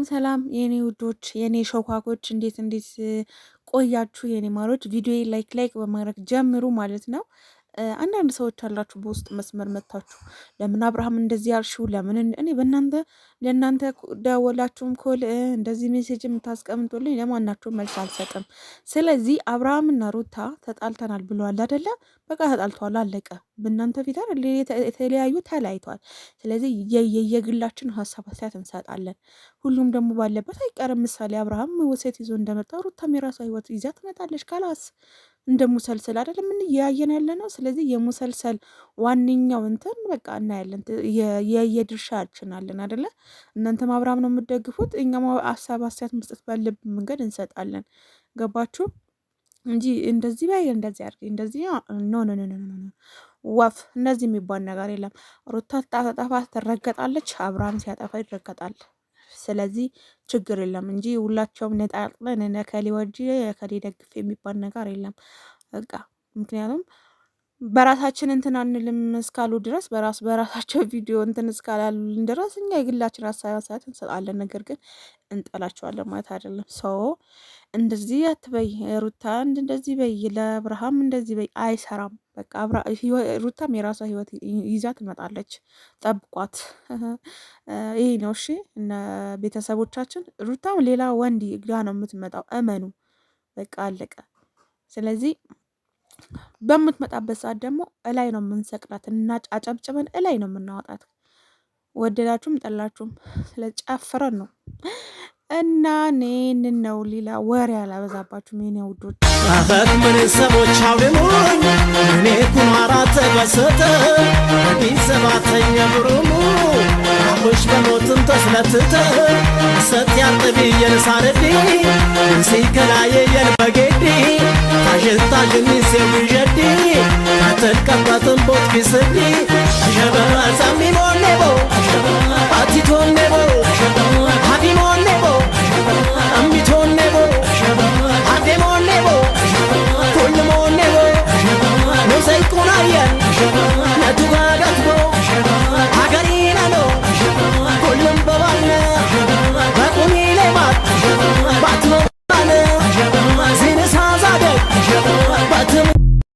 ሰላም የኔ ውዶች የኔ ሾካኮች እንዴት ቆያችሁ? የኔ ማሮች ቪዲዮ ላይክ በማድረግ ጀምሩ ማለት ነው። አንዳንድ ሰዎች አላችሁ በውስጥ መስመር መታችሁ ለምን አብርሃም እንደዚህ ያልሽው ለምን እኔ ለእናንተ ደወላችሁም ኮል እንደዚህ ሜሴጅ የምታስቀምጡልኝ ለማናችሁም መልስ አልሰጥም። ስለዚህ አብርሃምና ሩታ ተጣልተናል ብለዋል አይደለ? በቃ ተጣልተዋል፣ አለቀ። በእናንተ ፊት የተለያዩ ተለያይተዋል። ስለዚህ የግላችን ሀሳብ አስተያየት እንሰጣለን። ሁሉም ደግሞ ባለበት አይቀርም። ምሳሌ አብርሃም ሴት ይዞ እንደመጣ ሩታም የራሷ ህይወት ይዛ ትመጣለች። ካላስ እንደ ሙሰልሰል አይደለም ምን እያየን ያለ ነው። ስለዚህ የሙሰልሰል ዋነኛው እንትን በቃ እናያለን። የድርሻችን አለን አይደለ? እናንተም አብርሃም ነው የምትደግፉት፣ እኛም ሀሳብ አስተያየት መስጠት ባለብን መንገድ እንሰጣለን። ገባችሁ? እንጂ እንደዚህ በይ እንደዚህ አድርጊ እንደዚህ ኖ ወፍ እነዚህ የሚባል ነገር የለም። ሩታ ታጠፋ ትረገጣለች፣ አብርሃም ሲያጠፋ ይረገጣል። ስለዚህ ችግር የለም እንጂ ሁላቸውም ነጣጥለን ከሌ ወጂ ከሌ ደግፍ የሚባል ነገር የለም። በቃ ምክንያቱም በራሳችን እንትን አንልም እስካሉ ድረስ በራሳቸው ቪዲዮ እንትን እስካላሉልን ድረስ እኛ የግላችን ሀሳብ እንሰጣለን። ነገር ግን እንጠላቸዋለን ማለት አይደለም። ሰው እንደዚህ አትበይ ሩታ እንደዚህ በይ ለአብርሃም እንደዚህ በይ አይሰራም። በቃ ሩታም የራሷ ህይወት ይዛ ትመጣለች። ጠብቋት። ይሄ ነው እሺ። እነ ቤተሰቦቻችን ሩታም ሌላ ወንድ ጋ ነው የምትመጣው፣ እመኑ። በቃ አለቀ። ስለዚህ በምትመጣበት ሰዓት ደግሞ እላይ ነው የምንሰቅላት እና አጨብጭበን እላይ ነው የምናወጣት። ወደዳችሁም ጠላችሁም ስለጨፍረን ነው እና እኔን ነው ሌላ ወሬ አላበዛባችሁም የኔ ውዶች። አፈት ምን ሰቦች አውደሙኝ እኔ ኩማራ ተበሰተ ቢሰባተኛ ብሩሙ አሁሽ በሞትም ተስለትተ ሰት ያጥቢ የነሳረዲ ሲከላየ የልበጌዲ ታሽታሽኒ ሲውጀዲ አተልቀባትን ቦት ኪስዲ